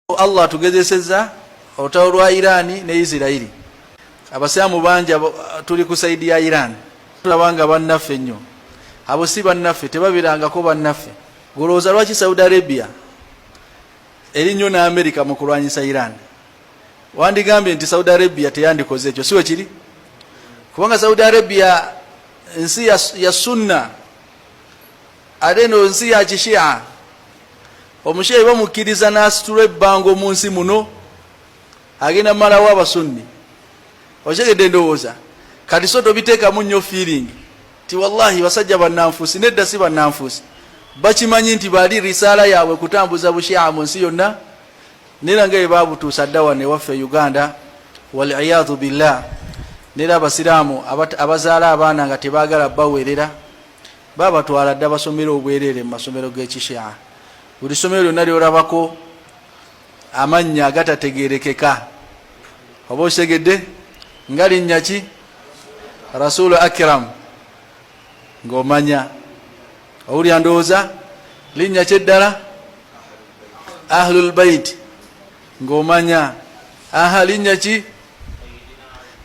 Allah tugezeseza olutalo lwa Irani ne Israeli. Abasiramu bangi tuli ku saidi ya Iran. Tulabanga bannaffe nnyo. Abo si bannaffe, tebabirangako bannaffe. Golooza lwaki Saudi Arabia eri nnyo na America mu kulwanyisa Iran? Wandigambye nti Saudi Arabia teyandikoze ekyo, siwe kiri? Kubanga Saudi Arabia nsi ya sunna, ate no nsi ya kishia. Omusheyi bamukiriza n'asitula ebbango mu nsi muno agenda malawo abasunni. Okyegedde ndowooza kati so tobiteekamu nnyo feeling ti wallahi basajja bannanfuusi, nedda si bannanfuusi. Bakimanyi nti bali risaala yaabwe kutambuza bushia mu nsi yonna, nera nga bwe baabutuusa dda wano ewaffe Uganda, waliyadhu billah. Nera abasiraamu abazaala abaana nga tebaagala baweerera babatwala dda basomera obwereere mu masomero g'ekishia. Buli somero lyonna lyolabako amannya agatategeerekeka. Oba osegedde nga linnya ki? Rasulu Akram ng'omanya. Owulya ndowooza linnya ki eddala? Ahlul Bait ng'omanya. Aha, linnya ki?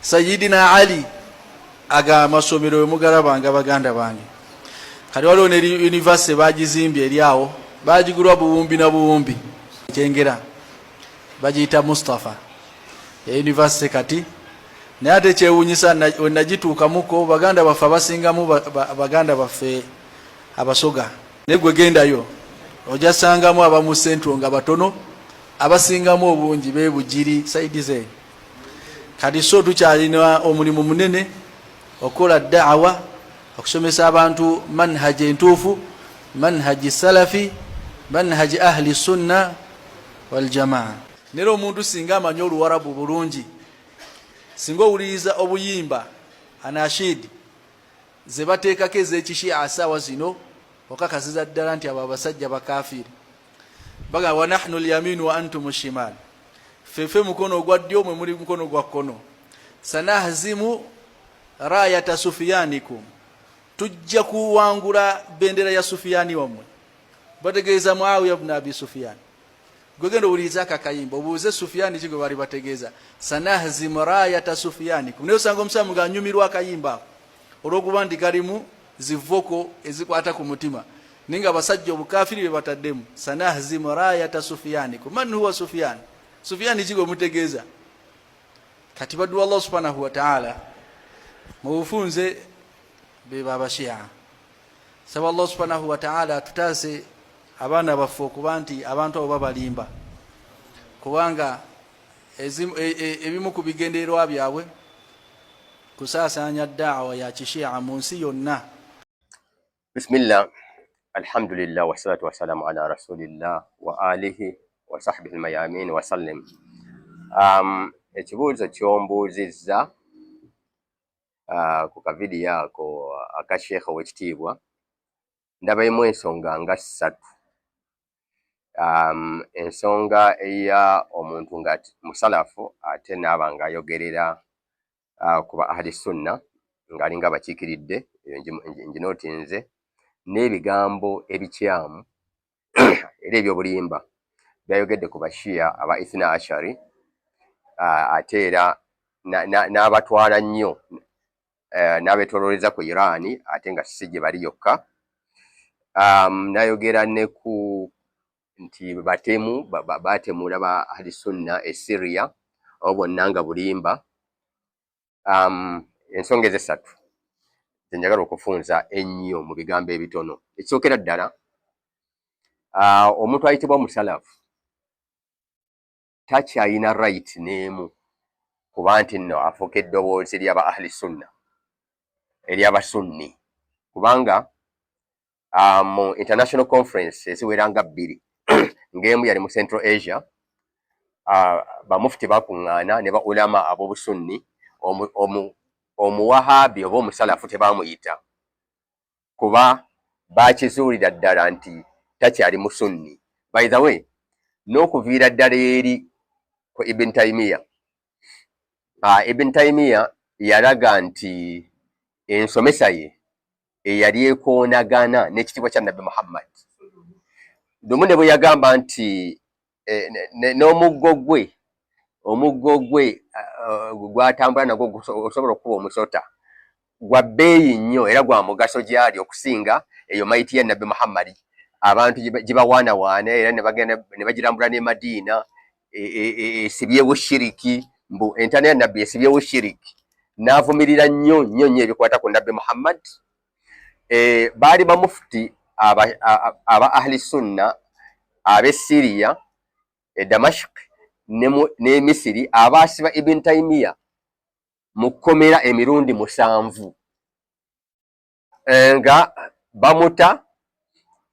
Sayyidina Ali. Aga amasomero we mugalabanga baganda bange. Kati waliwo ne university bagizimbye eri awo, bagigulwa buwumbi na buwumbi. Kyengera bagiyita Mustafa ya university kati. Naye ate kyewuunyisa wenagituukamuko baganda baffe abasingamu baganda baffe abasoga. Naye gwe gendayo ojja sangamu abamu Central nga batono, abasingamu obungi bebugiri saidi ze. Kati so tukyalina omulimu munene okola da'wa, okusomesa abantu manhaji entuufu, manhaji salafi, manhaji ahli sunna wal jamaa. Nero omuntu singa amanyi Oluwarabu bulungi, singa owuliriza obuyimba anashid ze bateekako ez'ekishia saawa zino, okakasiza ddala nti abo abasajja bakafiri. Baga wa nahnu al-yamin wa antum shimal, fefe mukono ogwa ddyo mwe muli mukono gwa kkono. Sanahzimu rayata sufyanikum, tujja kuwangula bendera ya Sufyani wammwe. Bategeeza Muawiya ibn Abi Sufyan. Gwegenda owuliriza akakayimba obuuze Sufyani kigwe bali bategeeza sanahzimu rayata sufyanikum. Naye osanga omusamu nga anyumirwa akayimba olw'okuba nti kalimu zivoko ezikwata ku mutima, ninga abasajja obukafiri be bataddemu. Sanahzimu rayata sufyanikum. Man huwa Sufyan? Sufyani kigwe mutegeeza. Kati baddu Allah subhanahu wa ta'ala mu bufunze be babashia. Saba Allah subhanahu wa ta'ala tutase abaana baffe okuba nti abantu abo babalimba, kubanga ebimu ku bigendererwa byabwe kusaasaanya da'wa ya kishia mu nsi yonna. Bismillah, alhamdulillah, wassalatu wassalamu ala rasulillah wa alihi wa sahbihi almayamin wa sallim. Ekibuuzo kyombuuzizza ku kavidiyo ako aka Sheikh ow'ekitiibwa ndabayimu ensonga nga ssatu. Ensonga eya omuntu nga musalafu ate naaba nga ayogerera kuba ahli sunna ng'alinga abakiikiridde, njinootinze, n'ebigambo ebikyamu era ebyobulimba byayogedde ku bashia aba Ithna Ashari, ate era n'abatwala nnyo n'abeetoolooleza ku Irani ate nga si gye bali yokka. Nayogera ne ku nti batemu batemula ba ahli sunna e Syria abo bonna nga bulimba. Ensonga ezo essatu zenjagala okufunza ennyo mu bigambo ebitono. Ekisookera ddala, omuntu ayitibwa musalafu takyayina right n'emu kuba nti nno afuuka eddoboozi ery'aba ahli sunna, ery'abasunni, kubanga mu international conference eziwera nga bbiri ng'emu yali mu Central Asia, bamufti bakuŋŋaana ne ba ulama ab'obusunni. Omuwahabi oba omusalafu tebamuyita kuba bakizuulira ddala nti takyali musunni. By the way, n'okuviira ddala eri ku Ibn Taymiyyah, Ibn Taymiyyah yalaga nti ensomesa ye eyali ekoonagana n'ekitiibwa kya Nabbi Muhammad. Dumune bwe yagamba nti n'omuggo gwe gwatambula nagwo osobola okuba omusota gwa bbeeyi nnyo era gwa mugaso gyali okusinga eyo mayiti ya nabbi Muhammad abantu gye bawaanawaana era ne bagirambula ne Madiina esibyewo shiriki mbu entaana ya nabbi esibyewo shiriki n'avumirira nnyo ebikwata ku nabbi Muhammad. Baali bamufuti aba ahli sunna ab'e Syria Damashq ne Misiri abaasiba Ibn Taymiyyah mu kkomera emirundi 7 nga bamuta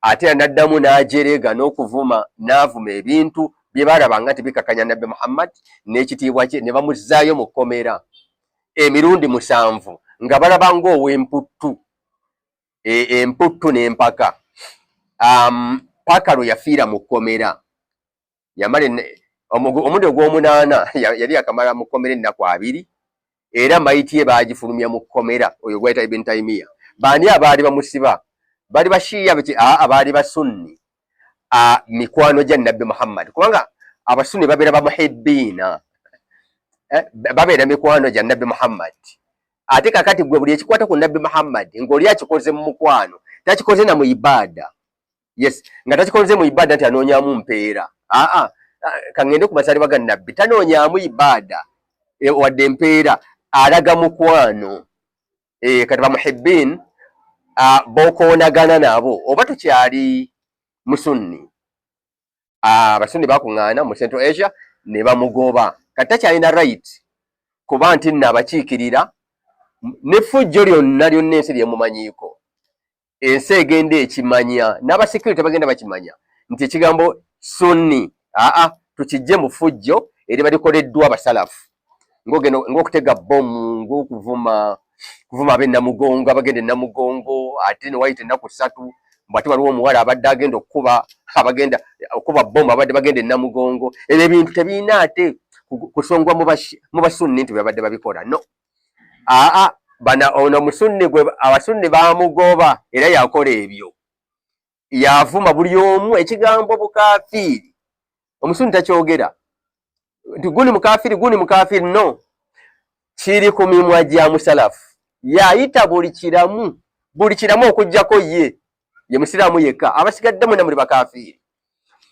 ate n'addamu n'ajerega n'okuvuma n'avuma ebintu bye baalabanga nti bikakanya nabbi Muhammad n'ekitiibwa kye ne bamuzzaayo mu kkomera emirundi 7 nga balaba ng'ow'emputtu emputtu n'empaka paka lwe yafiira mu kkomera yamala omundi ogw'omunaana yali akamala mu kkomera ennaku 2 era mayiti ye baagifulumya mu kkomera oyo gwayita Ibn Taymiyyah. Baani abaali bamusiba baali bashiya abaali basunni mikwano gya nabbi Muhammad kubanga abasunni babeera bamuhibbiina babeera mikwano gya nabbi Muhammad ate kakati gwe buli ekikwata ku nabbi Muhammad ng'oli akikoze mu mukwano takikoze na mu ibada. Yes, nga takikoze mu ibada nti anoonyaamu mpeera kangende ku masalibwa ga nabbi tanoonyaamu ibada wadde empeera alaga mukwano kati bamuhibbiin b'okoonagana nabo oba tukyali musunni. Abasunni bakuŋŋaana mu Central Asia ne bamugoba kati takyalina right kuba nti nno abakiikirira n'effujjo lyonna ensi lyemumanyiiko ensi egenda ekimanya n'abasekirite bagenda bakimanya nti ekigambo sunni tukijje mu ffujjo eriba likoleddwa abasalafu ng'okutega bbomu ng'okuvuma ab'e Namugongo abagenda e Namugongo ate ne wayita ennaku 3 ate waliwo omuwala abadde agenda okuba bbomu abadde bagenda e Namugongo. Ebyo ebintu tebirina ate kusongwa mu basunni nti babadde babikola no. Ono musunni gwe abasunni baamugoba era yakola ebyo yavuma buli omu ekigambo bukafiiri omusunni takyogera nti guni mukafiiri no kiri ku mimwa gya musalafu yayita buli kiramu okuggyako ye musiraamu yekka abasigaddemu ne muli bakafiiri.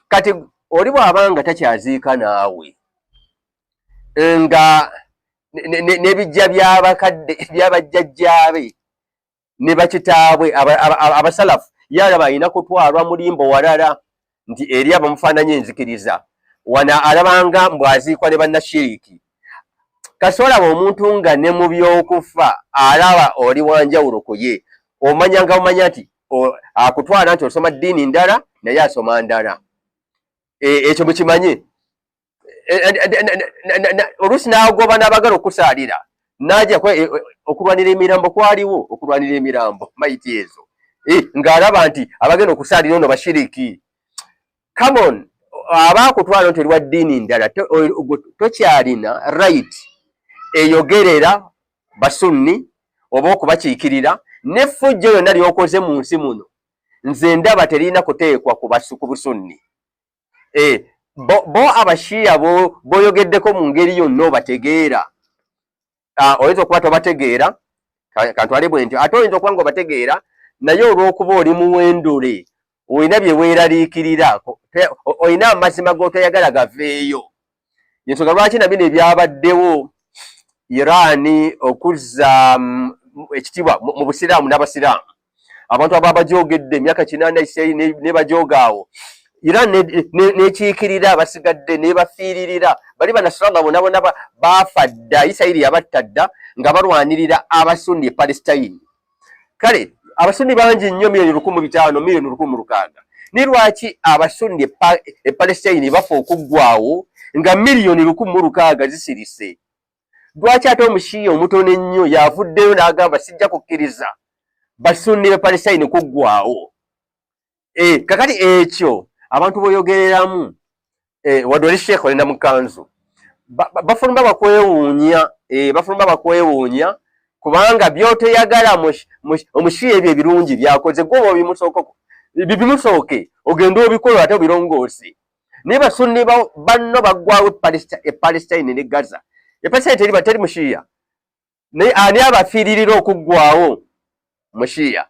Kati oli bw'abanga takyaziika naawe nga n'ebijja by'abajjajjaabe ne bakitaabwe abasalafu yalaba alina kutwalwa mulimbo walala nti eri abamufaananya enzikiriza wana alabanga mbwaziikwa ne bannashiriki. Kasolaba omuntu nga ne mu by'okufa alaba oli wanjawulo ku ye omanya nti akutwala nti osoma ddiini ndala naye asoma ndala ekyo mukimanye. Oluusi n'agoba n'abagala okusaalira n'ajja okulwanira emirambo kwaliwo okulwanira emirambo mayiti ezo ng'alaba nti abagenda okusaalira ono bashiriki. Come on, abaakutwala nti oli wa ddiini ndala tokyalina right eyogerera basunni oba okubakiikirira n'effujjo yonna ly'okoze mu nsi muno nze ndaba terina kuteekwa ku busunni. Bo abashiya boyogeddeko mu ngeri yonna obategeera oyinza okuba tobategeera kantwale bwe ntyo ate oyinza okuba nga obategeera naye olw'okuba oli muwendule olina bye weeraliikirira olina amazima g'otoyagala gaveeyo. Yensonga lwaki na bino ebyabaddewo Iran okuzza ekitiibwa mu busiraamu n'abasiraamu abantu ababa bajoogedde emyaka 8 ne bajoogaawo Iran nekiikirira abasigadde ne bafiiririra bali banasrallah bonna baafa dda Isirayiri yabatta dda nga balwanirira abasunni Palestine. Kale abasunni bangi nnyo 1,500 1,600 ni lwaki abasunni Palestine bafa okuggwaawo nga 1,600,000 zisirise? Lwaki ate omushiya omutono ennyo yavuddeyo n'agamba sijja kukkiriza basunni Palestine kuggwaawo? Kakati ekyo abantu boyogereramu wadde oli sheekh olina mukanzu bafulumba bakwewuunya kubanga byotoyagala omushiya ebyo ebirungi byakoze gwoba bimusooke ogende obikola ate obirongoose niba sunni banno baggwawo Palestine ne Gaza Palestine teri mushiya naye ani abafiiririra okuggwawo mushiya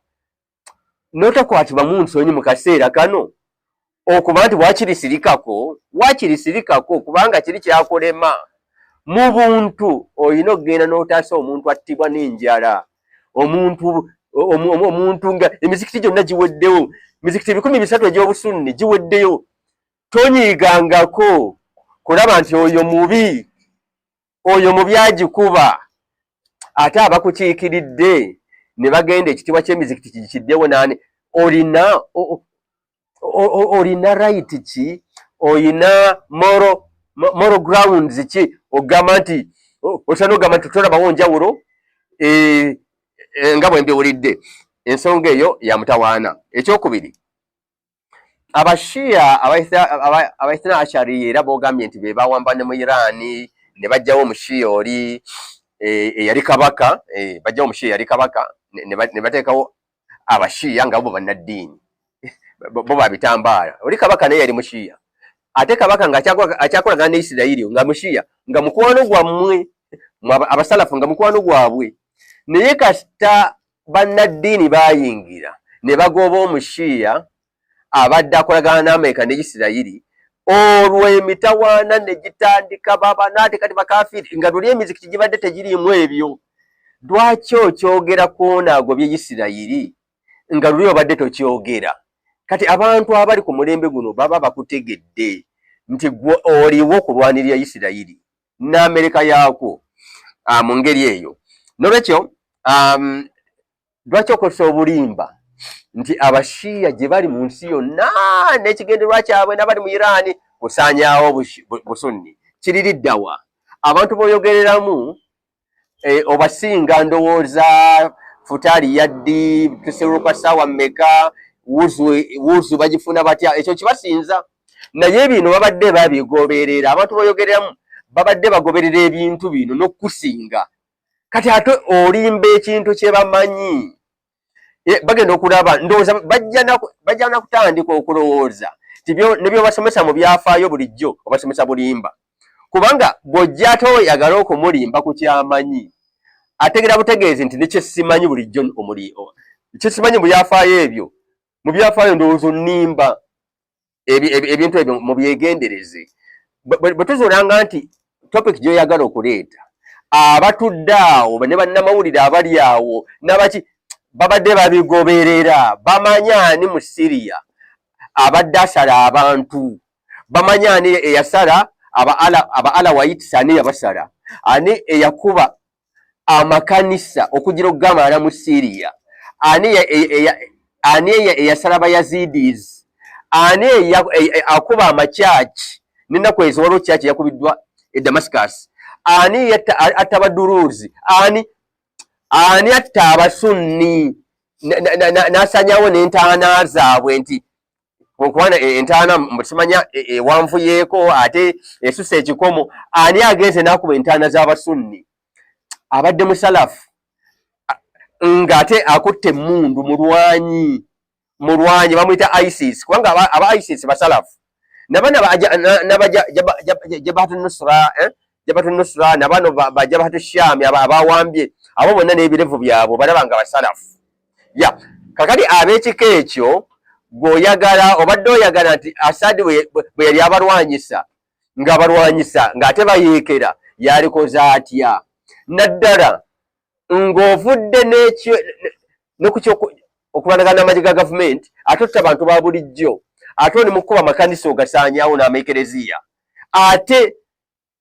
notakwatibwa mu nsonyi mu kaseera kano okuba nti wakirisirikako kubanga kiri kyakulema mu buntu oyina okugenda n'otaasa omuntu attibwa n'enjala omuntu nga emizikiti gyonna giweddewo mizikiti 300 egy'obusunni giweddeyo tonyiigangako kulaba nti oyo mubi agikuba ate abakukiikiridde ne bagenda ekitiibwa ky'emizikiti kiddewo naani olina right ki olina moral grounds ki ogamba nti osana ogamba nti tolabawo njawulo nga bwe mbiwulidde ensonga eyo ya mutawaana. Ekyokubiri abashiya abaithna ashari era boogambye nti be bawamba ne mu Iran ne bajjawo omushiya oli eyali kabaka bajjawo omushiya eyali kabaka ne bateekawo abashiya nga bo bannaddiini bo babitambaala oli kabaka naye yali mushiya ate kabaka nga akyakolagana ne Isirayiri nga mushiya nga mukwano gwammwe abasalafu nga mukwano gwabwe naye kasita bannaddiini bayingira ne bagoba omushiya abadde akolagana n'Amerika ne Isirayiri olwo emitawaana ne gitandika baba naate kati bakafiiri nga luli emizikiti gibadde tegiriimu ebyo lwaki okyogera kwona agobye Isirayiri nga luli obadde tokyogera kati abantu abali ku mulembe guno baba bakutegedde nti oliwo okulwanirira Isirayiri n'Amerika yaako mu ngeri eyo nolwekyo lwaki okozesa obulimba nti abashiya gye bali mu nsi yonna n'ekigendererwa kyabwe n'abali mu Iran kusaanyaawo busunni kiririddawa abantu boyogereramu obasinga ndowooza futali yaddi tuseruka sawa mmeka wuzu bagifuna batya ekyo kibasinza naye bino babadde babigoberera abantu boyogereramu babadde bagoberera ebintu bino n'okusinga kati ate olimba ekintu kye bamanyi bagenda okulaba ndowooza bajja na kutandika okulowooza nebyo basomesa mu byafaayo bulijjo obasomesa bulimba kubanga bw'ojja ate oyagala okumulimba ku kyamanyi ategera butegeezi nti ne kyesimanyi bulijjo kyesimanyi mu byafaayo ebyo mu byafaayo ndowooza onnimba ebintu ebyo mu byegendereze bwe tuzuulanga nti topic gy'oyagala okuleeta abatudde awo ne bannamawulire abali awo nabaki babadde babigoberera bamanyani mu Syria abadde asala abantu bamanyani eyasala aba Alawites ani yabasala ani eyakuba amakanisa okugira okugamala mu Syria ani eyasala Bayazidis ani akuba amachachi ninaku ezo waliwo chachi yakubiddwa e Damascus ani atta Baduruzi ani atta abasunni n'asanyawo n'entaana zaabwe nti kubanga entaana musimanya ewanvuyeeko ate esusa ekikomo ani agenze n'akuba entaana z'abasunni abadde musalafu ng'ate akutte emmundu mulwanyi bamuyita ISIS kubanga aba ISIS basalafu nabana Jabhat Nusra nabano ba Jabhat Sham abawambye abo bonna n'ebirevu byabo balaba nga basalafu kakati ab'ekika ekyo bw'oyagala obadde oyagala nti Assad bwe yali abalwanyisa ng'ate bayeekera yalikoze atya naddala ng'ovudde okubanagana n'amagye ga gavumenti ate otta abantu ba bulijjo ate oli mukuba amakanisa ogasaanyaawo n'amekereziya ate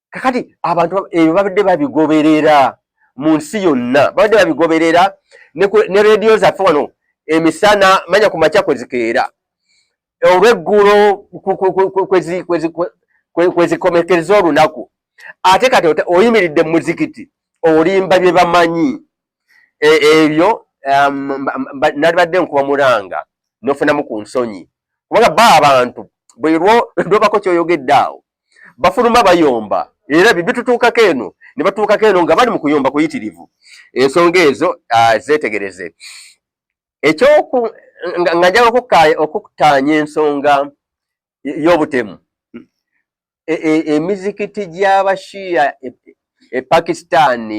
kakati abantu ebyo babadde babigoberera mu nsi yonna babadde babigoberera ne rediyo zaffe wano emisana manya ku makya kwezikeera olw'eggulo kwezikomekereza olunaku ate kati oyimiridde mu muzikiti olimba bye bamanyi ebyo nalibadde nkuba mulanga nofunamu ku nsonyi kubanga ba abantu bwe lwobako kyoyogedde awo bafuluma bayomba era bitutuukako eno ne batuukako eno nga bali mu kuyomba kuyitirivu ensonga ezo zeetegereze nga njagala okukutaanya ensonga y'obutemu emizikiti gy'abashiya Pakistan,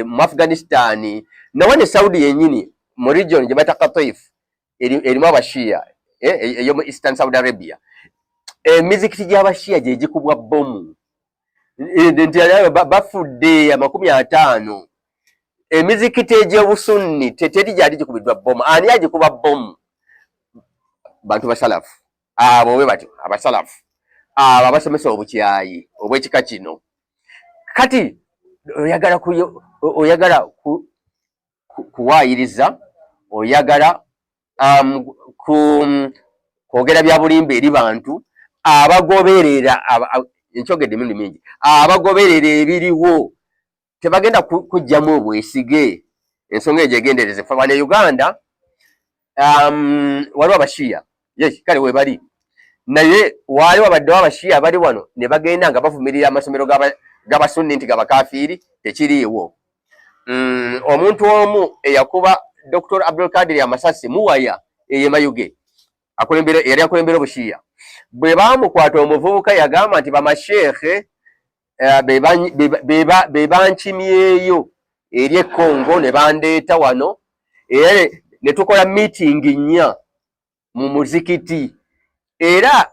mu Afghanistan, nawo ne Saudi yennyini mu region gye bata Qatif erimu abashiya eyo mu Eastern Saudi Arabia, emizikiti gy'abashiya gye gikubwa bomu nti bafudde 50. Emizikiti egy'obusunni teri gyali gikubiddwa bomu. Ani agikuba bomu? Bantu basalafu abo bwe batyo, abasalafu abo abasomesa obukyayi obw'ekika kino. Kati oyagala kuwaayiriza, oyagala kwogera bya bulimba eri bantu abagoberera enkyogedde emirundi mingi, abagoberera ebiriwo tebagenda kujjamu obwesige. Ensonga eyo gyegendereze. Fe bane Uganda waliwo abashiya, yes, kale we bali, naye waliwo abaddewo abashiya bali wano ne bagenda nga bavumirira amasomero g'abasunni nti gabakafiiri, tekiriiwo. Omuntu omu eyakuba Dr. Abdul Kadir amasasi muwaya eyemayuge yali akulembera obushiya, bwe baamukwata omuvubuka yagamba nti bamasheekhe be bankimyeyo eri Congo ne bandeeta wano era ne tukola meeting 4 mu muzikiti, era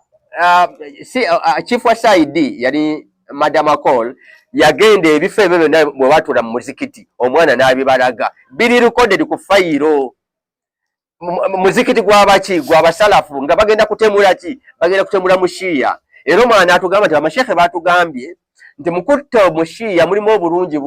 chief wa Saidi yali Madam Akol yagenda ebifo ebyo byonna bwe batula mu muzikiti, omwana n'abibalaga, biri recorded ku fayiro. Muzikiti gw'abaki gw'abasalafu nga bagenda kutemula ki, bagenda kutemula mushiya. Era omwana atugamba nti amasheekhe batugambye nti mukutta omushiya mulimu obulungi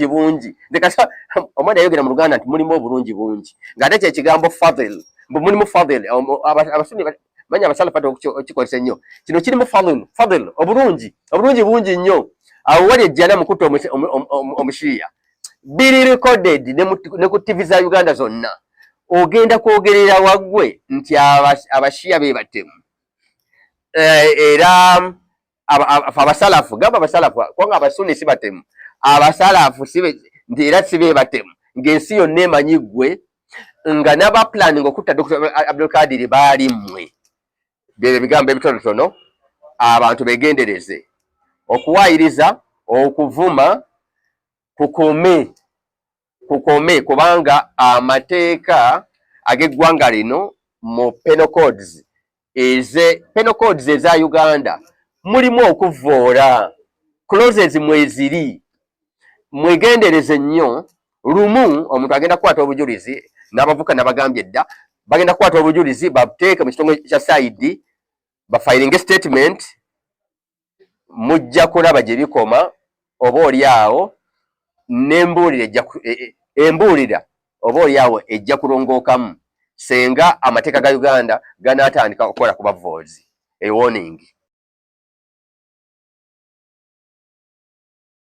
bungi. Ndekasa omwana yayogera mu Luganda nti mulimu obulungi bungi, ng'ate kye kigambo fadhil, mulimu fadhil. Abasuni manya abasalafu okikozesa nnyo, kino kirimu fadhil, obulungi bungi nnyo. Awo wali ejjana mukutta omushiya, biri recorded ne ku TV za Uganda zonna. Ogenda kwogerera waggwe nti abashiya be batemu, era abasalafu gamba abasalafu kubanga abasuni si batemu, abasalafu nti era si be batemu, ng'ensi yonna emanyi ggwe nga n'aba planning okutta Dr. Abdul Kadir baali mmwe. Bye bigambo ebitonotono abantu begendereze. Okuwaayiriza, okuvuma kukome kubanga amateeka ag'eggwanga lino mu penal codes eza Uganda mulimu okuvvoola clauses mweziri. Mwegendereze nnyo. Lumu omuntu agenda kukwata obujulizi, n'abavuka n'abagambye edda bagenda kukwata obujulizi babuteeke mu kitongole kya Saidi, bafiling statement, mujja kulaba gye bikoma, oba oliawo embuulira oba oliawo ejja kulongookamu senga amateeka ga Uganda ganaatandika okukola ku bavoozi. A warning.